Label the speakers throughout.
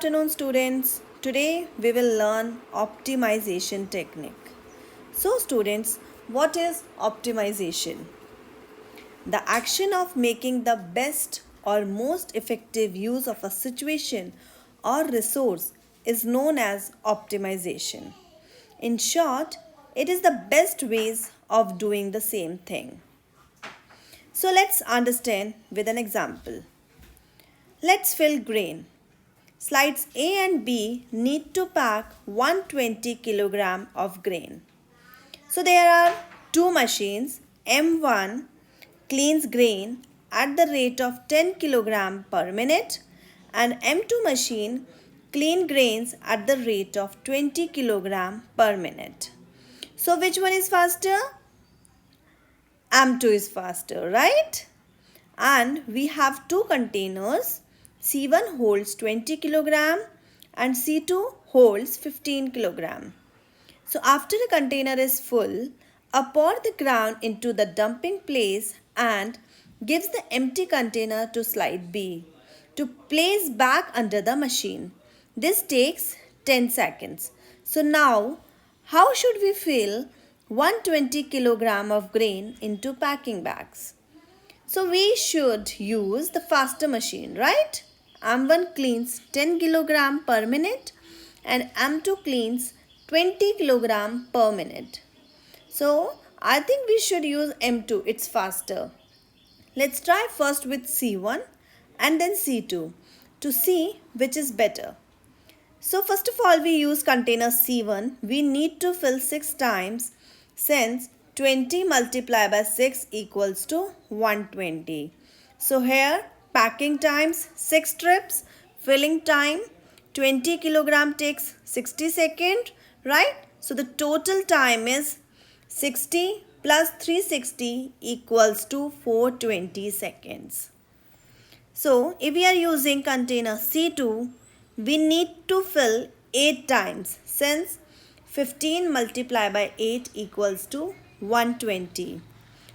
Speaker 1: Afternoon students. Today we will learn optimization technique. So students, what is optimization? The action of making the best or most effective use of a situation or resource is known as optimization. In short, it is the best ways of doing the same thing. So let's understand with an example. Let's fill grain. Slides A and B need to pack 120 kg of grain. So there are two machines. M1 cleans grain at the rate of 10 kg per minute and M2 machine clean grains at the rate of 20 kg per minute. So which one is faster? M2 is faster, right? And we have two containers. C1 holds 20 kg and C2 holds 15 kg. So after the container is full, pour the ground into the dumping place and gives the empty container to slide B to place back under the machine. This takes 10 seconds. So now, how should we fill 120 kg of grain into packing bags? So we should use the faster machine, right? M1 cleans 10 kg per minute and M2 cleans 20 kg per minute. So I think we should use M2, it's faster. Let's try first with C1 and then C2 to see which is better. So first of all, we use container C1. We need to fill 6 times since 20 multiplied by 6 equals to 120. So here packing times 6 trips, filling time 20 kilogram takes 60 seconds, right? So the total time is 60 plus 360 equals to 420 seconds. So if we are using container C2, we need to fill 8 times since 15 multiplied by 8 equals to 120.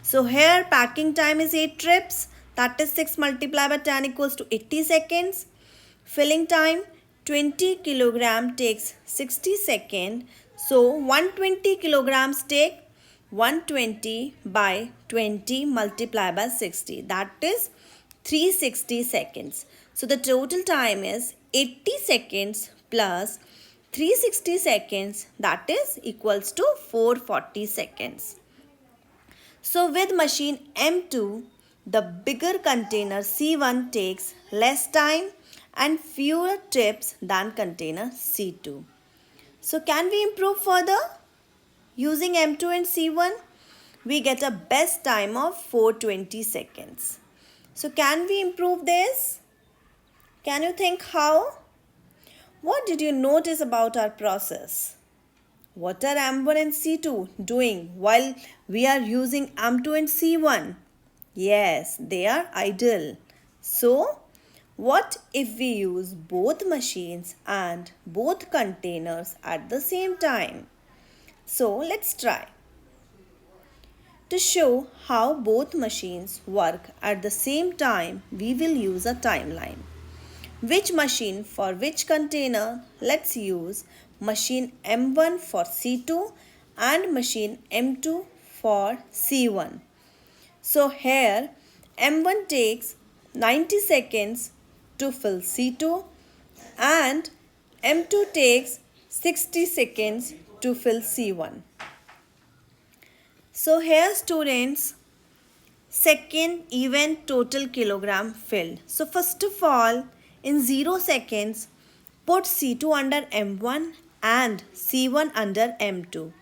Speaker 1: So here packing time is 8 trips, that is 6 multiplied by 10 equals to 80 seconds. Filling time 20 kilogram takes 60 seconds. So 120 kilograms take 120 by 20 multiplied by 60, that is 360 seconds. So the total time is 80 seconds plus 360 seconds, that is equals to 440 seconds. So with machine M2, the bigger container C1 takes less time and fewer trips than container C2. So can we improve further? Using M2 and C1, we get a best time of 420 seconds. So can we improve this? Can you think how? What did you notice about our process? What are M1 and C2 doing while we are using M2 and C1? Yes, they are idle. So, what if we use both machines and both containers at the same time? So, let's try. To show how both machines work at the same time, we will use a timeline. Which machine for which container? Let's use machine M1 for C2 and machine M2 for C1. So here M1 takes 90 seconds to fill C2 and M2 takes 60 seconds to fill C1. So here students, second event total kilogram filled. So first of all, in 0 seconds, put C2 under M1 and C1 under M2.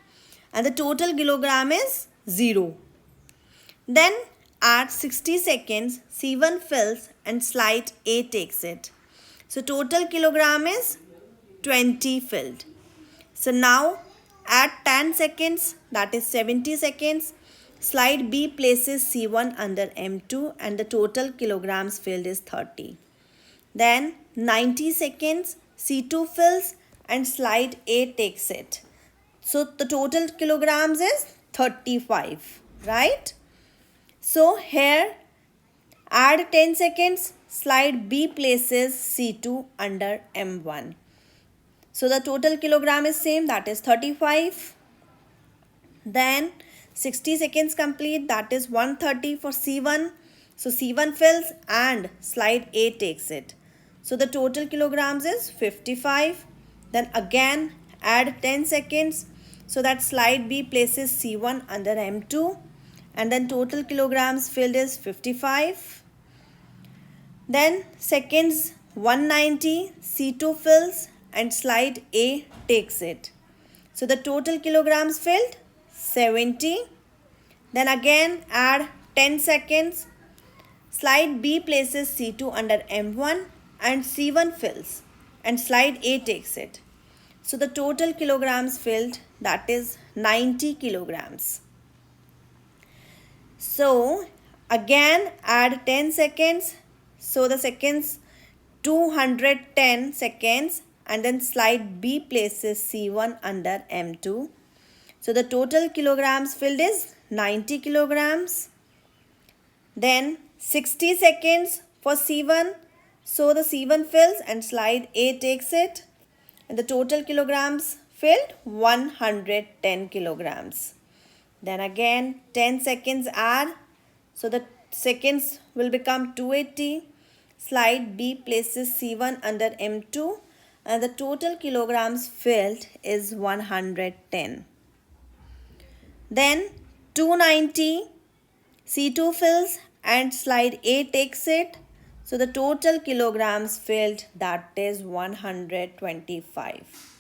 Speaker 1: And the total kilogram is 0. Then at 60 seconds, C1 fills and slide A takes it. So total kilogram is 20 filled. So now at 10 seconds, that is 70 seconds, slide B places C1 under M2 and the total kilograms filled is 30. Then 90 seconds, C2 fills and slide A takes it. So the total kilograms is 35, right? So here add 10 seconds, slide B places C2 under M1. So the total kilogram is same, that is 35. Then 60 seconds complete, that is 130 for C1. So C1 fills and slide A takes it. So the total kilograms is 55. Then again add 10 seconds so that slide B places C1 under M2. And then total kilograms filled is 55. Then seconds 190, C2 fills and slide A takes it. So the total kilograms filled 70. Then again add 10 seconds. Slide B places C2 under M1 and C1 fills and slide A takes it. So the total kilograms filled, that is 90 kilograms. So again add 10 seconds. So the seconds 210 seconds and then slide B places C1 under M2. So the total kilograms filled is 90 kilograms. Then 60 seconds for C1. So the C1 fills and slide A takes it. And the total kilograms filled 110 kilograms. Then again 10 seconds add. So the seconds will become 280. Slide B places C1 under M2 and the total kilograms filled is 110. Then 290, C2 fills and slide A takes it. So the total kilograms filled, that is 125.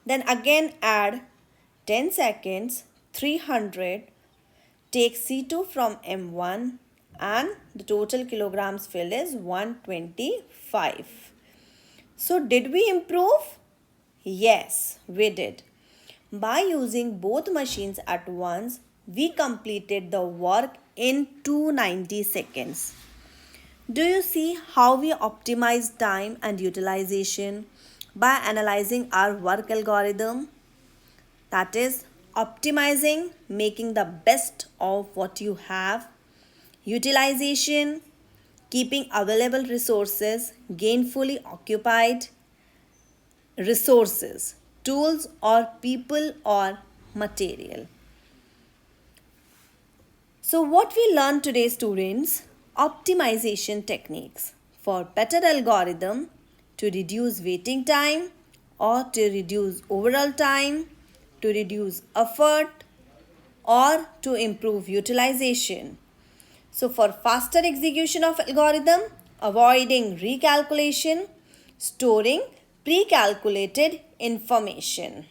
Speaker 1: Then again add 10 seconds, 300, take C2 from M1 and the total kilograms filled is 125. So did we improve? Yes, we did. By using both machines at once, we completed the work in 290 seconds. Do you see how we optimize time and utilization by analyzing our work algorithm? That is, optimizing, making the best of what you have. Utilization, keeping available resources gainfully occupied. Resources, tools or people or material. So what we learned today, students, optimization techniques for better algorithm to reduce waiting time or to reduce overall time, to reduce effort or to improve utilization. So for faster execution of algorithm, avoiding recalculation, storing pre-calculated information.